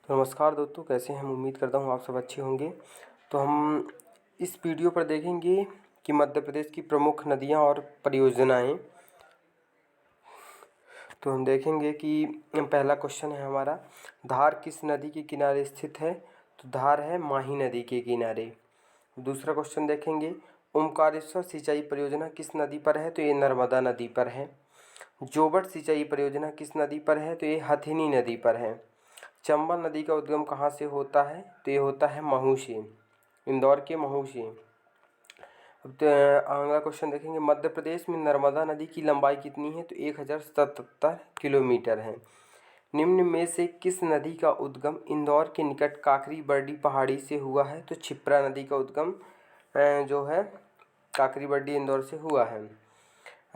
तो नमस्कार दोस्तों, कैसे हैं? हम उम्मीद करता हूँ आप सब अच्छे होंगे। तो हम इस वीडियो पर देखेंगे कि मध्य प्रदेश की प्रमुख नदियाँ और परियोजनाएँ। तो हम देखेंगे कि पहला क्वेश्चन है हमारा, धार किस नदी के किनारे स्थित है? तो धार है माही नदी के किनारे। दूसरा क्वेश्चन देखेंगे, ओमकारेश्वर सिंचाई परियोजना किस नदी पर है? तो ये नर्मदा नदी पर है। जोबट सिंचाई परियोजना किस नदी पर है? तो ये हथिनी नदी पर है। चंबल नदी का उद्गम कहाँ से होता है? तो ये होता है महू से, इंदौर के महू से। अब अगला क्वेश्चन देखेंगे, मध्य प्रदेश में नर्मदा नदी की लंबाई कितनी है? तो 1077 किलोमीटर है। निम्न में से किस नदी का उद्गम इंदौर के निकट काकरी बरडी पहाड़ी से हुआ है? तो क्षिप्रा नदी का उद्गम जो है काकरी बरडी इंदौर से हुआ है।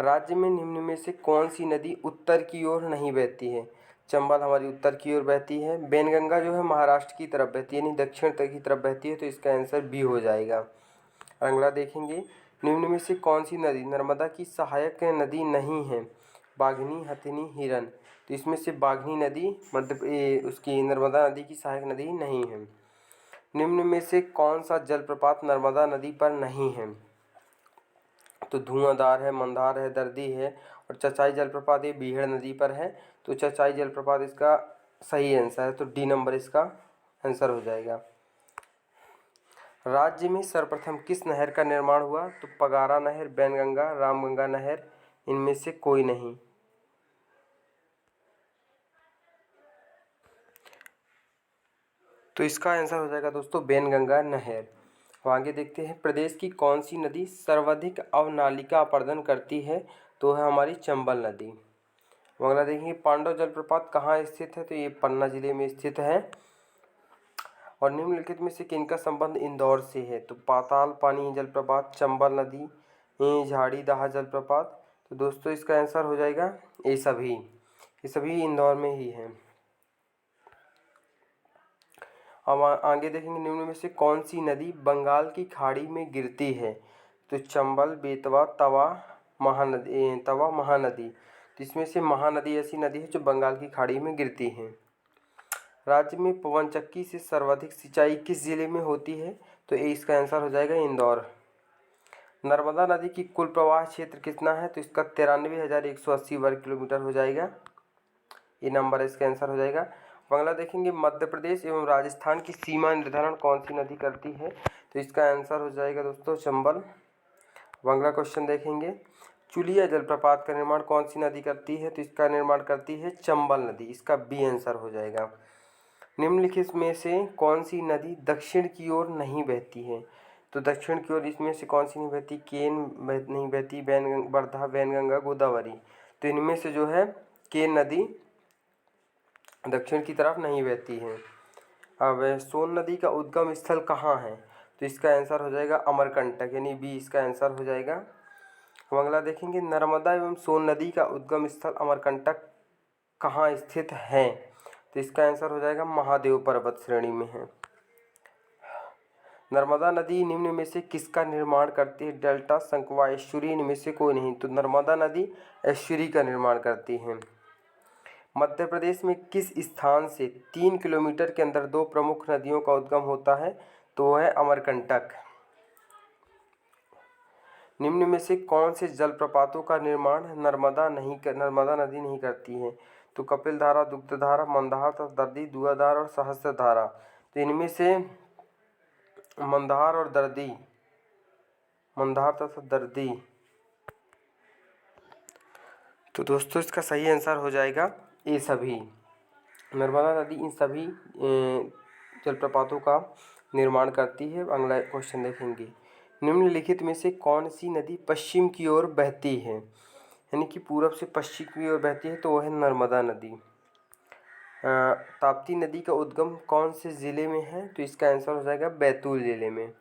राज्य में निम्न में से कौन सी नदी उत्तर की ओर नहीं बहती है? चंबल हमारी उत्तर की ओर बहती है। बेनगंगा जो है महाराष्ट्र की तरफ बहती है, यानी दक्षिण तक की तरफ बहती है, तो इसका आंसर बी हो जाएगा। अगला देखेंगे, निम्न में से कौन सी नदी नर्मदा की सहायक नदी नहीं है? बाघनी, हथिनी, हिरन। तो इसमें से बाघनी नदी उसकी नर्मदा नदी की सहायक नदी नहीं है। निम्न में से कौन सा जलप्रपात नर्मदा नदी पर नहीं है? तो धुआंधार है, मंदार है, दर्दी है और चचाई जलप्रपात ये बीहड़ नदी पर है। तो चचाई जलप्रपात इसका सही आंसर है, तो डी नंबर इसका आंसर हो जाएगा। राज्य में सर्वप्रथम किस नहर का निर्माण हुआ? तो पगारा नहर, बैनगंगा, रामगंगा नहर, इनमें से कोई नहीं। तो इसका आंसर हो जाएगा दोस्तों बैनगंगा नहर। तो आगे देखते हैं, प्रदेश की कौन सी नदी सर्वाधिक अवनालिका अपरदन करती है? तो है हमारी चंबल नदी। अगला देखेंगे, पांडव जलप्रपात कहाँ स्थित है? तो ये पन्ना जिले में स्थित है। और निम्नलिखित में से किनका संबंध इंदौर से है? तो पाताल पानी जलप्रपात, चंबल नदी, झाड़ी दहा जलप्रपात। तो दोस्तों इसका आंसर हो जाएगा ये सभी इंदौर में ही हैं। अब आगे देखेंगे, निम्न में से कौन सी नदी बंगाल की खाड़ी में गिरती है? तो चंबल, बेतवा, तवा महानदी। तो इसमें से महानदी ऐसी नदी है जो बंगाल की खाड़ी में गिरती है। राज्य में पवनचक्की से सर्वाधिक सिंचाई किस जिले में होती है? तो इसका आंसर हो जाएगा इंदौर। नर्मदा नदी की कुल प्रवाह क्षेत्र कितना है? तो इसका 93,180 वर्ग किलोमीटर हो जाएगा। ये नंबर इसका आंसर हो जाएगा। अगला देखेंगे, मध्य प्रदेश एवं राजस्थान की सीमा निर्धारण कौन सी नदी करती है? तो इसका आंसर हो जाएगा दोस्तों चंबल। अगला क्वेश्चन देखेंगे, चुलिया जलप्रपात का निर्माण कौन सी नदी करती है? तो इसका निर्माण करती है चंबल नदी। इसका बी आंसर हो जाएगा। निम्नलिखित में से कौन सी नदी दक्षिण की ओर नहीं बहती है? तो दक्षिण की ओर इसमें से कौन सी नहीं बहती? केन नहीं बहती, वर्धा, वैनगंगा, गोदावरी। तो इनमें से जो है केन नदी दक्षिण की तरफ नहीं बहती है। अब सोन नदी का उद्गम स्थल कहाँ है? तो इसका आंसर हो जाएगा अमरकंटक, यानी बी इसका आंसर हो जाएगा। हम अगला देखेंगे, नर्मदा एवं सोन नदी का उद्गम स्थल अमरकंटक कहाँ स्थित है? तो इसका आंसर हो जाएगा महादेव पर्वत श्रेणी में है। नर्मदा नदी निम्न में से किसका निर्माण करती है? डेल्टा, संकवा, एस्चुरी, इनमें से कोई नहीं। तो नर्मदा नदी एस्चुरी का निर्माण करती है। मध्य प्रदेश में किस स्थान से 3 किलोमीटर के अंदर दो प्रमुख नदियों का उद्गम होता है? तो वो है अमरकंटक। निम्न में से कौन से जलप्रपातों का निर्माण नर्मदा नदी नहीं करती है? तो कपिलधारा, दुग्धधारा, मंदार तथा दर्दी, दुआधार और सहस्त्रधारा। तो इनमें से मंदार तथा दर्दी। तो दोस्तों इसका सही आंसर हो जाएगा ये सभी। नर्मदा नदी इन सभी जलप्रपातों का निर्माण करती है। अगला क्वेश्चन देखेंगे, निम्नलिखित में से कौन सी नदी पश्चिम की ओर बहती है, यानी कि पूरब से पश्चिम की ओर बहती है? तो वह है नर्मदा नदी। ताप्ती नदी का उद्गम कौन से ज़िले में है? तो इसका आंसर हो जाएगा बैतूल ज़िले में।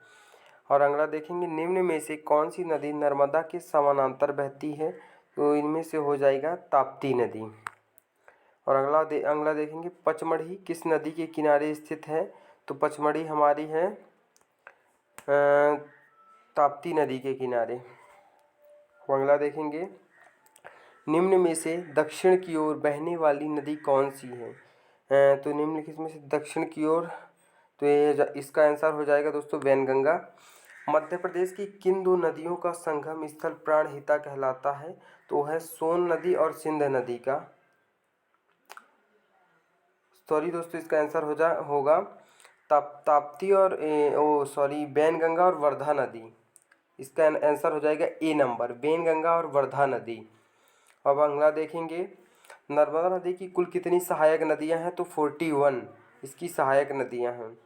और अगला देखेंगे, निम्न में से कौन सी नदी नर्मदा के समानांतर बहती है? तो इनमें से हो जाएगा ताप्ती नदी। और अगला देखेंगे, पचमढ़ी किस नदी के किनारे स्थित है? तो पचमढ़ी हमारी है ताप्ती नदी के किनारे। अगला देखेंगे, निम्न में से दक्षिण की ओर बहने वाली नदी कौन सी है? तो निम्नलिखित में से दक्षिण की ओर, तो ये इसका आंसर हो जाएगा दोस्तों वैनगंगा। मध्य प्रदेश की किन दो नदियों का संगम स्थल प्राणहिता कहलाता है? तो है सोन नदी और सिंध नदी का। सॉरी दोस्तों, इसका आंसर होगा ताप्ती और वैनगंगा और वर्धा नदी। इसका आंसर हो जाएगा ए नंबर, वैनगंगा और वर्धा नदी। अब अगला देखेंगे, नर्मदा नदी की कुल कितनी सहायक नदियां हैं? तो 41 इसकी सहायक नदियां हैं।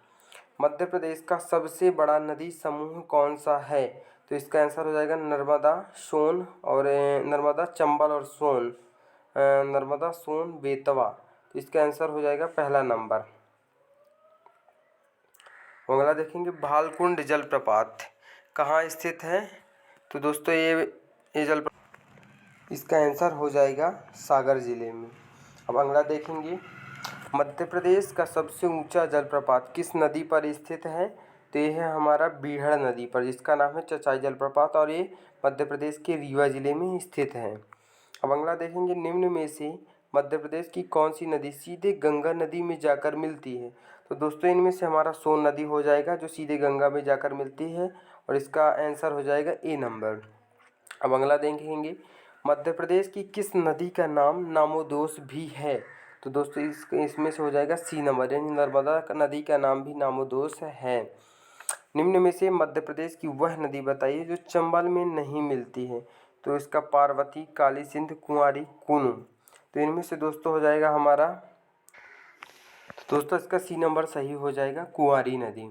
मध्य प्रदेश का सबसे बड़ा नदी समूह कौन सा है? तो इसका आंसर हो जाएगा नर्मदा, सोन और नर्मदा, चंबल और सोन, नर्मदा, सोन, बेतवा। तो इसका आंसर हो जाएगा पहला नंबर। अगला देखेंगे, भालकुंड जलप्रपात कहाँ स्थित है? तो दोस्तों ये जल, इसका आंसर हो जाएगा सागर जिले में। अब अगला देखेंगे, मध्य प्रदेश का सबसे ऊंचा जलप्रपात किस नदी पर स्थित है? तो ये है हमारा बीहड़ नदी पर, जिसका नाम है चचाई जलप्रपात, और ये मध्य प्रदेश के रीवा जिले में स्थित है। अब अगला देखेंगे, निम्न में से मध्य प्रदेश की कौन सी नदी सीधे गंगा नदी में जाकर मिलती है? तो दोस्तों इनमें से हमारा सोन नदी हो जाएगा, जो सीधे गंगा में जाकर मिलती है, और इसका आंसर हो जाएगा ए नंबर। अब अगला देखेंगे, मध्य प्रदेश की किस नदी का नाम नामोदोष भी है? तो दोस्तों इसमें से हो जाएगा सी नंबर, यानी नर्मदा नदी का नाम भी नामोदोष है। निम्न में से मध्य प्रदेश की वह नदी बताइए जो चंबल में नहीं मिलती है? तो इसका पार्वती, काली सिंध, कुंवारी, कूनू। तो इनमें से दोस्तों हो जाएगा हमारा, तो दोस्तों इसका सी नंबर सही हो जाएगा, कुंवारी नदी।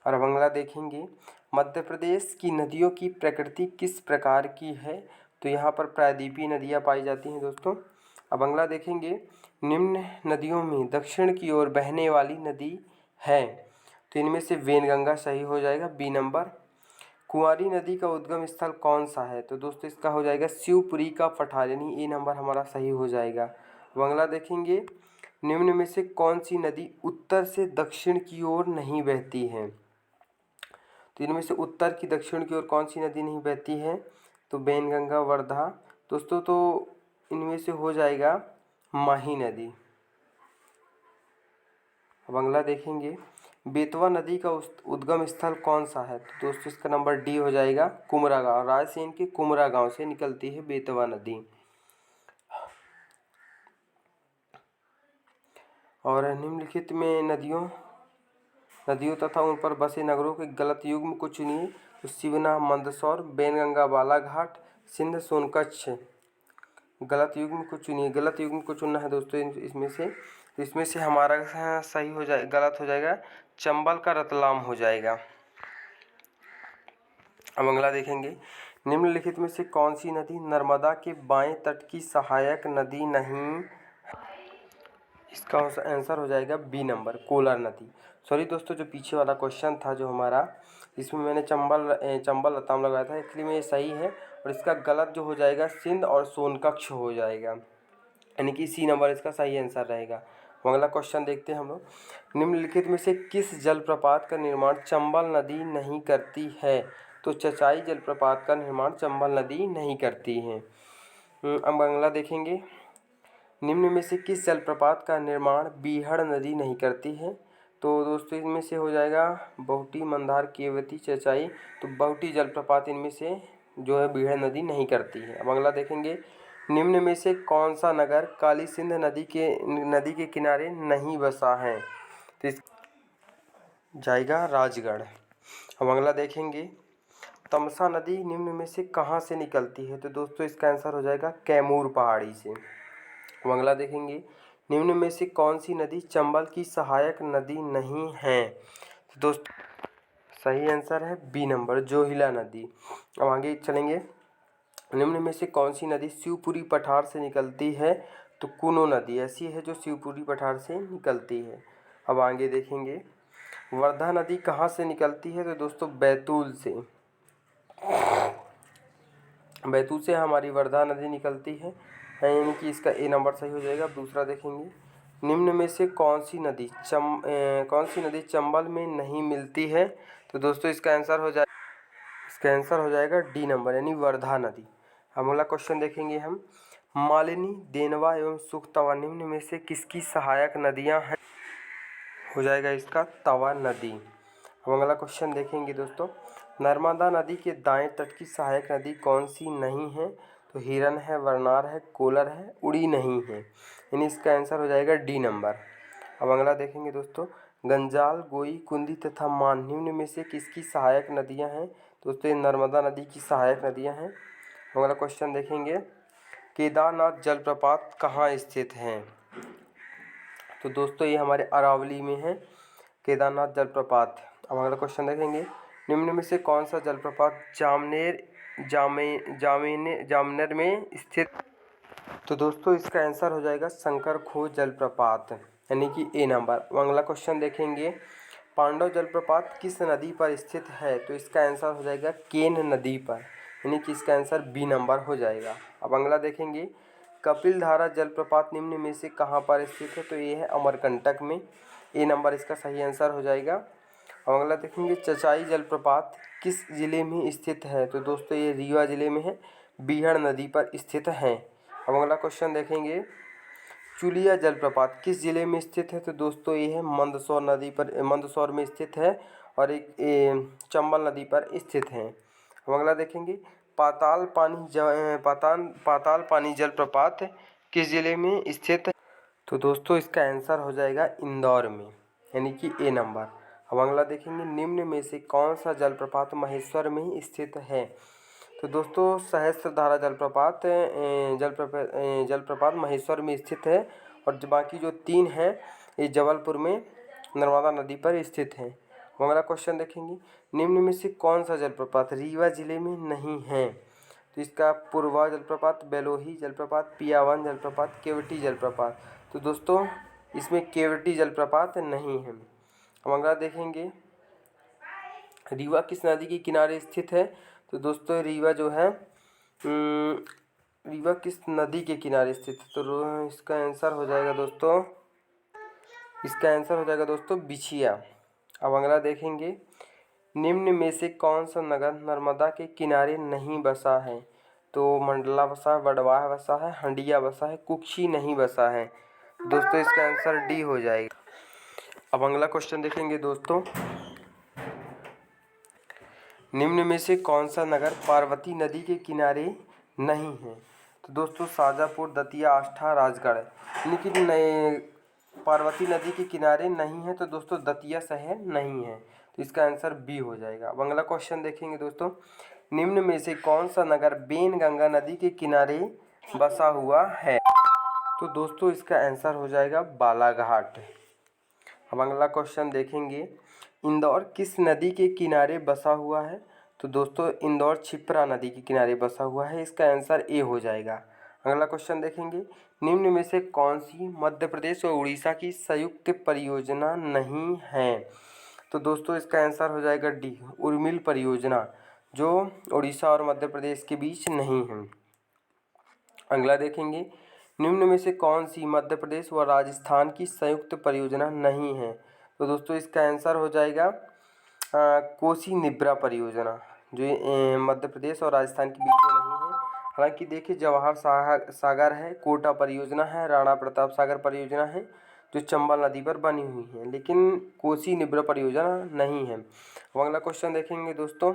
और अब अगला देखेंगे, मध्य प्रदेश की नदियों की प्रकृति किस प्रकार की है? तो यहाँ पर प्रायद्वीपीय नदियाँ पाई जाती हैं दोस्तों। अब अगला देखेंगे, निम्न नदियों में दक्षिण की ओर बहने वाली नदी है? तो इनमें से वैनगंगा सही हो जाएगा, बी नंबर। कुंवारी नदी का उद्गम स्थल कौन सा है? तो दोस्तों इसका हो जाएगा शिवपुरी का पठार, यानी ए नंबर हमारा सही हो जाएगा। अब अगला देखेंगे, निम्न में से कौन सी नदी उत्तर से दक्षिण की ओर नहीं बहती है? तो इनमें से उत्तर की दक्षिण की ओर कौन सी नदी नहीं बहती है? तो वैनगंगा, वर्धा। दोस्तों तो इनमें से हो जाएगा माही नदी। अब अगला देखेंगे, बेतवा नदी का उद्गम स्थल कौन सा है? तो दोस्तों इसका नंबर डी हो जाएगा, कुमरा गाँव। रायसेन के कुमरा गाँव से निकलती है बेतवा नदी। और निम्नलिखित में नदियों तथा उन पर बसे नगरों के गलत युग्म को चुनिए। तो शिवना, मंदसौर, वैनगंगा, बालाघाट, सिंध, सोनकच्छ। गलत युग्म को चुनिए, गलत युग्म को चुनना है दोस्तों इसमें से हमारा सही हो जाए, गलत हो जाएगा, चंबल का रतलाम हो जाएगा। अब अगला देखेंगे, निम्नलिखित में से कौन सी नदी नर्मदा के बाएं तट की सहायक नदी नहीं? इसका आंसर हो जाएगा बी नंबर, कोलर नदी। सॉरी दोस्तों, जो पीछे वाला क्वेश्चन था जो हमारा, इसमें मैंने चंबल रतलाम लगाया था, इसलिए में ये सही है, और इसका गलत जो हो जाएगा सिंध और सोनकच्छ हो जाएगा, यानी कि सी नंबर इसका सही आंसर रहेगा। अगला क्वेश्चन देखते हैं हम लोग, निम्नलिखित में से किस जलप्रपात का निर्माण चंबल नदी नहीं करती है? तो चचाई जलप्रपात का निर्माण चंबल नदी नहीं करती है। अब अगला देखेंगे, निम्न में से किस जलप्रपात का निर्माण बीहड़ नदी नहीं करती है? तो दोस्तों इनमें से हो जाएगा बहुटी, मंदार, केवती, चचाई। तो बहुटी जलप्रपात इनमें से जो है बीहड़ नदी नहीं करती है। अब अगला देखेंगे, निम्न में से कौन सा नगर काली सिंध नदी के किनारे नहीं बसा है? तो इस जाएगा राजगढ़। अब अगला देखेंगे, तमसा नदी निम्न में से कहाँ से निकलती है? तो दोस्तों इसका आंसर हो जाएगा कैमूर पहाड़ी से। अब अगला देखेंगे, निम्न में से कौन सी नदी चंबल की सहायक नदी नहीं है? तो दोस्तों सही आंसर है बी नंबर, जोहिला नदी। अब आगे चलेंगे, निम्न में से कौन सी नदी शिवपुरी पठार से निकलती है? तो कूनो नदी ऐसी है जो शिवपुरी पठार से निकलती है। अब आगे देखेंगे, वर्धा नदी कहाँ से निकलती है? तो दोस्तों बैतूल से हमारी वर्धा नदी निकलती है, यानी कि इसका ए नंबर सही हो जाएगा। दूसरा देखेंगे, निम्न में से कौन सी नदी चंबल में नहीं मिलती है? तो दोस्तों इसका आंसर हो जाएगा डी नंबर, यानी वर्धा नदी। हम अगला क्वेश्चन देखेंगे हम, मालिनी, देनवा एवं सुखतवा निम्न में से किसकी सहायक नदियां हैं? हो जाएगा इसका तवा नदी। अब अगला क्वेश्चन देखेंगे दोस्तों, नर्मदा नदी के दाएं तट की सहायक नदी कौन सी नहीं है? तो हिरन है, वरनार है, कोलर है, उड़ी नहीं है। यानी इसका आंसर हो जाएगा डी नंबर। अब अगला देखेंगे दोस्तों, गंजाल, गोई, कुंदी तथा मान निम्न में से किसकी सहायक नदियां हैं? दोस्तों ये नर्मदा नदी की सहायक नदियां हैं। अगला क्वेश्चन देखेंगे, केदारनाथ जलप्रपात कहाँ स्थित है? तो दोस्तों ये हमारे अरावली में है केदारनाथ जलप्रपात। अब अगला क्वेश्चन देखेंगे, निम्न में से कौन सा जलप्रपात जामनेर में स्थित? तो दोस्तों इसका आंसर हो जाएगा शंकर खोह जलप्रपात, यानी कि ए नंबर। अगला क्वेश्चन देखेंगे, पांडव जलप्रपात किस नदी पर स्थित है? तो इसका आंसर हो जाएगा केन नदी पर, यानी कि इसका आंसर बी नंबर हो जाएगा। अब अगला देखेंगे, कपिल धारा जलप्रपात निम्न में से कहाँ पर स्थित है? तो ये है अमरकंटक में, ए नंबर इसका सही आंसर हो जाएगा। अब अगला देखेंगे, चचाई जलप्रपात किस जिले में स्थित है? तो दोस्तों ये रीवा जिले में है, बीहड़ नदी पर स्थित है। अब अगला क्वेश्चन देखेंगे, चुलिया जलप्रपात किस जिले में स्थित है? तो दोस्तों ये है मंदसौर में स्थित है और एक चंबल नदी पर स्थित है। अब अगला देखेंगे, पाताल पानी जलप्रपात किस जिले में स्थित है? तो दोस्तों इसका आंसर हो जाएगा इंदौर में, यानी कि ए नंबर। अब अगला देखेंगे, निम्न में से कौन सा जलप्रपात महेश्वर में स्थित है? तो दोस्तों सहस्त्रधारा जलप्रपात महेश्वर में स्थित है और बाकी जो 3 हैं ये जबलपुर में नर्मदा नदी पर स्थित हैं। अगला क्वेश्चन देखेंगे, निम्न में से कौन सा जलप्रपात रीवा जिले में नहीं है? तो इसका पूर्वा जलप्रपात, बेलोही जलप्रपात, पियावन जलप्रपात, केवटी जलप्रपात। तो दोस्तों इसमें केवटी जलप्रपात नहीं है। अब अगला देखेंगे, रीवा किस नदी के किनारे स्थित है? तो दोस्तों रीवा जो है रीवा किस नदी के किनारे स्थित है? तो इसका आंसर हो जाएगा दोस्तों बिछिया। अब अगला देखेंगे, निम्न में से कौन सा नगर नर्मदा के किनारे नहीं बसा है? तो मंडला बसा है, वडवाह बसा है, हंडिया बसा है, कुक्षी नहीं बसा है। दोस्तों इसका आंसर डी हो जाएगा। अब अगला क्वेश्चन देखेंगे दोस्तों, निम्न में से कौन सा नगर पार्वती नदी के किनारे नहीं है? तो दोस्तों शाजापुर, दतिया, आष्ठा, राजगढ़। लेकिन नए पार्वती नदी के किनारे नहीं है तो दोस्तों दतिया शहर नहीं है, तो इसका आंसर बी हो जाएगा। अब अगला क्वेश्चन देखेंगे दोस्तों, निम्न में से कौन सा नगर बेन गंगा नदी के किनारे बसा हुआ है? तो दोस्तों इसका आंसर हो जाएगा बालाघाट। अब अगला क्वेश्चन देखेंगे, इंदौर किस नदी के किनारे बसा हुआ है? तो दोस्तों इंदौर क्षिप्रा नदी के किनारे बसा हुआ है, इसका आंसर ए हो जाएगा। अगला क्वेश्चन देखेंगे, निम्न में से कौन सी मध्य प्रदेश और उड़ीसा की संयुक्त परियोजना नहीं है? तो दोस्तों इसका आंसर हो जाएगा डी, उर्मिल परियोजना, जो उड़ीसा और मध्य प्रदेश के बीच नहीं है। अगला देखेंगे, निम्न में से कौन सी मध्य प्रदेश व राजस्थान की संयुक्त परियोजना नहीं है? तो दोस्तों इसका आंसर हो जाएगा कोसी निब्रा परियोजना, जो मध्य प्रदेश और राजस्थान के बीच में नहीं है। हालांकि देखिए जवाहर सागर है, कोटा परियोजना है, राणा प्रताप सागर परियोजना है जो चंबल नदी पर बनी हुई है, लेकिन कोसी निब्रा परियोजना नहीं है। अगला क्वेश्चन देखेंगे दोस्तों,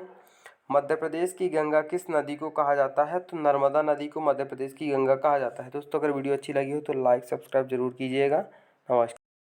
मध्य प्रदेश की गंगा किस नदी को कहा जाता है? तो नर्मदा नदी को मध्य प्रदेश की गंगा कहा जाता है। दोस्तों अगर वीडियो अच्छी लगी हो तो लाइक सब्सक्राइब जरूर कीजिएगा। नमस्कार।